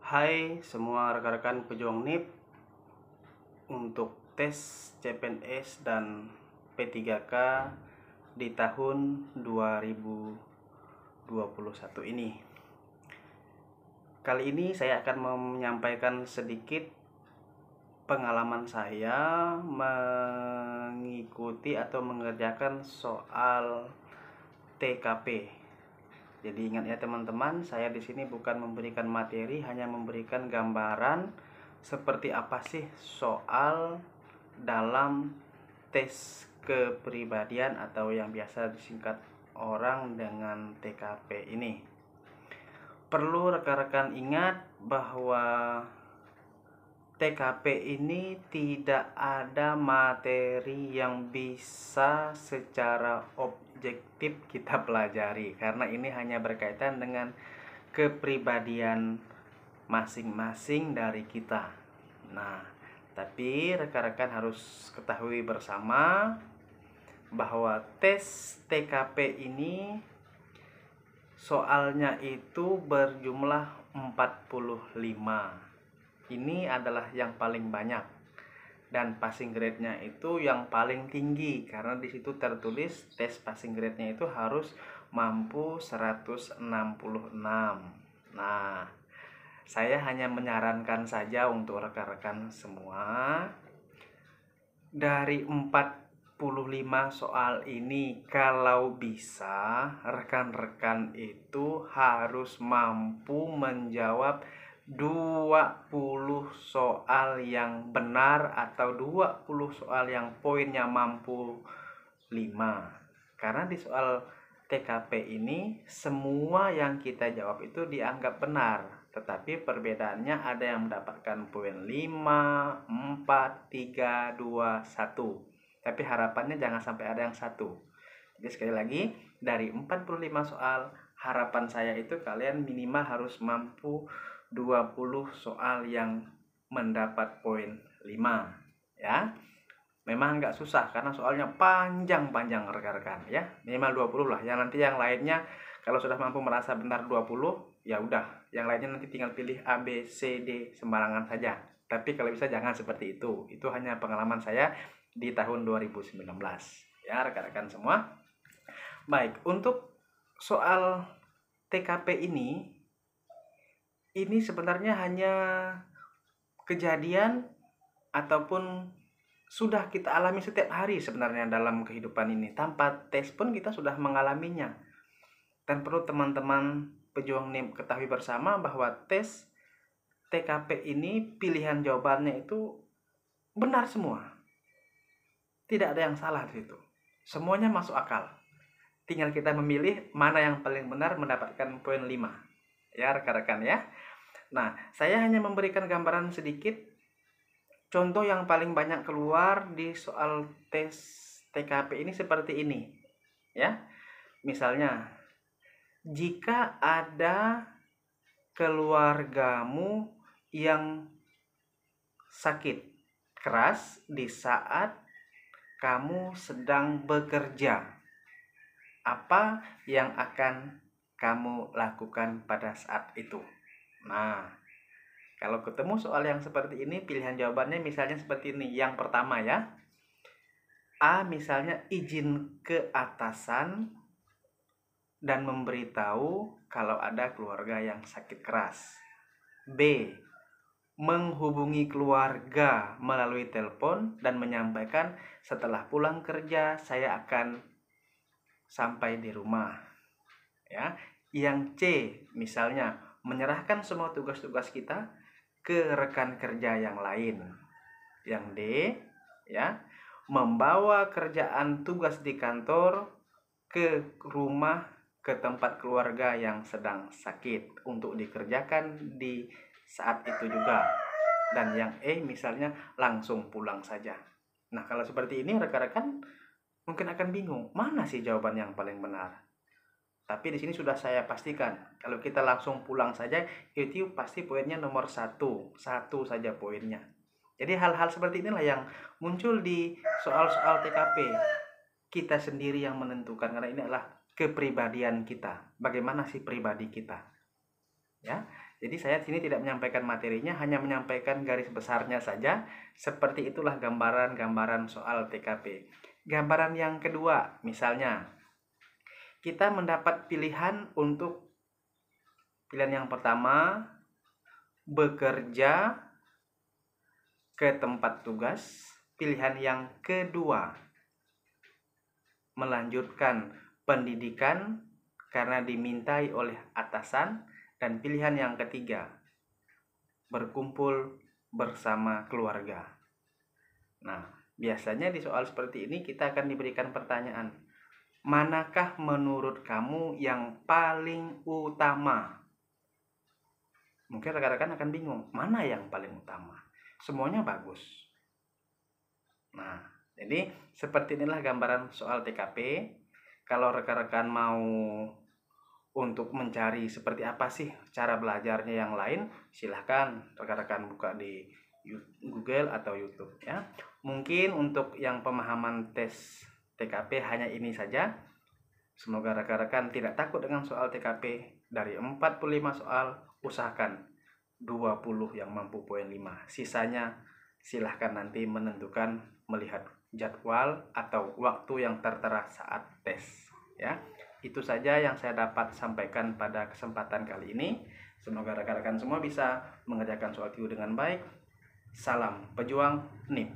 Hai semua rekan-rekan pejuang NIP, untuk tes CPNS dan P3K di tahun 2021 ini. Kali ini saya akan menyampaikan sedikit pengalaman saya mengikuti atau mengerjakan soal TKP. Jadi ingat ya teman-teman, saya di sini bukan memberikan materi, hanya memberikan gambaran seperti apa sih soal dalam tes kepribadian atau yang biasa disingkat orang dengan TKP ini. Perlu rekan-rekan ingat bahwa TKP ini tidak ada materi yang bisa secara objektif kita pelajari, karena ini hanya berkaitan dengan kepribadian masing-masing dari kita. Nah, tapi rekan-rekan harus ketahui bersama bahwa tes TKP ini soalnya itu berjumlah 45. Ini adalah yang paling banyak dan passing grade-nya itu yang paling tinggi, karena di situ tertulis tes passing grade-nya itu harus mampu 166. Nah, saya hanya menyarankan saja untuk rekan-rekan semua, dari 45 soal ini kalau bisa rekan-rekan itu harus mampu menjawab 20 soal yang benar atau 20 soal yang poinnya mampu 5. Karena di soal TKP ini semua yang kita jawab itu dianggap benar, tetapi perbedaannya ada yang mendapatkan poin 5, 4, 3, 2, 1. Tapi harapannya jangan sampai ada yang 1. Jadi sekali lagi, dari 45 soal, harapan saya itu kalian minimal harus mampu 20 soal yang mendapat poin 5 ya. Memang nggak susah karena soalnya panjang-panjang rekan-rekan ya. Minimal 20 lah. Nanti yang lainnya kalau sudah mampu merasa benar 20, ya udah. Yang lainnya nanti tinggal pilih A, B, C, D sembarangan saja. Tapi kalau bisa jangan seperti itu. Itu hanya pengalaman saya di tahun 2019 ya rekan-rekan semua. Baik, untuk soal TKP ini sebenarnya hanya kejadian ataupun sudah kita alami setiap hari sebenarnya dalam kehidupan ini. Tanpa tes pun kita sudah mengalaminya. Dan perlu teman-teman pejuang NIP ketahui bersama bahwa tes TKP ini pilihan jawabannya itu benar semua. Tidak ada yang salah di situ. Semuanya masuk akal. Tinggal kita memilih mana yang paling benar mendapatkan poin 5. Ya rekan-rekan ya. Nah, saya hanya memberikan gambaran sedikit. Contoh yang paling banyak keluar di soal tes TKP ini seperti ini. Ya. Misalnya, jika ada keluargamu yang sakit keras di saat kamu sedang bekerja, apa yang akan kamu lakukan pada saat itu? Nah, kalau ketemu soal yang seperti ini, pilihan jawabannya misalnya seperti ini. Yang pertama ya, A misalnya izin ke atasan dan memberitahu kalau ada keluarga yang sakit keras. B, menghubungi keluarga melalui telepon dan menyampaikan setelah pulang kerja saya akan sampai di rumah. Ya, yang C misalnya menyerahkan semua tugas-tugas kita ke rekan kerja yang lain. Yang D ya, membawa kerjaan tugas di kantor ke rumah, ke tempat keluarga yang sedang sakit untuk dikerjakan di saat itu juga. Dan yang E misalnya langsung pulang saja. Nah, kalau seperti ini rekan-rekan mungkin akan bingung, mana sih jawaban yang paling benar? Tapi di sini sudah saya pastikan, kalau kita langsung pulang saja, itu pasti poinnya nomor 1 saja poinnya. Jadi hal-hal seperti inilah yang muncul di soal-soal TKP. Kita sendiri yang menentukan, karena ini adalah kepribadian kita. Bagaimana sih pribadi kita? Ya, Jadi saya sini tidak menyampaikan materinya, hanya menyampaikan garis besarnya saja. Seperti itulah gambaran-gambaran soal TKP. Gambaran yang kedua, misalnya kita mendapat pilihan untuk pilihan yang pertama, bekerja ke tempat tugas. Pilihan yang kedua, melanjutkan pendidikan karena dimintai oleh atasan. Dan pilihan yang ketiga, berkumpul bersama keluarga. Nah, biasanya di soal seperti ini kita akan diberikan pertanyaan, manakah menurut kamu yang paling utama? Mungkin rekan-rekan akan bingung, mana yang paling utama? Semuanya bagus. Nah, jadi seperti inilah gambaran soal TKP. Kalau rekan-rekan mau untuk mencari seperti apa sih cara belajarnya yang lain, silahkan rekan-rekan buka di Google atau YouTube ya. Mungkin untuk yang pemahaman tes TKP hanya ini saja. Semoga rekan-rekan tidak takut dengan soal TKP. Dari 45 soal, usahakan 20 yang mampu poin 5. Sisanya silahkan nanti menentukan melihat jadwal atau waktu yang tertera saat tes ya. Itu saja yang saya dapat sampaikan pada kesempatan kali ini. Semoga rekan-rekan semua bisa mengerjakan soal TIU dengan baik. Salam pejuang NIP.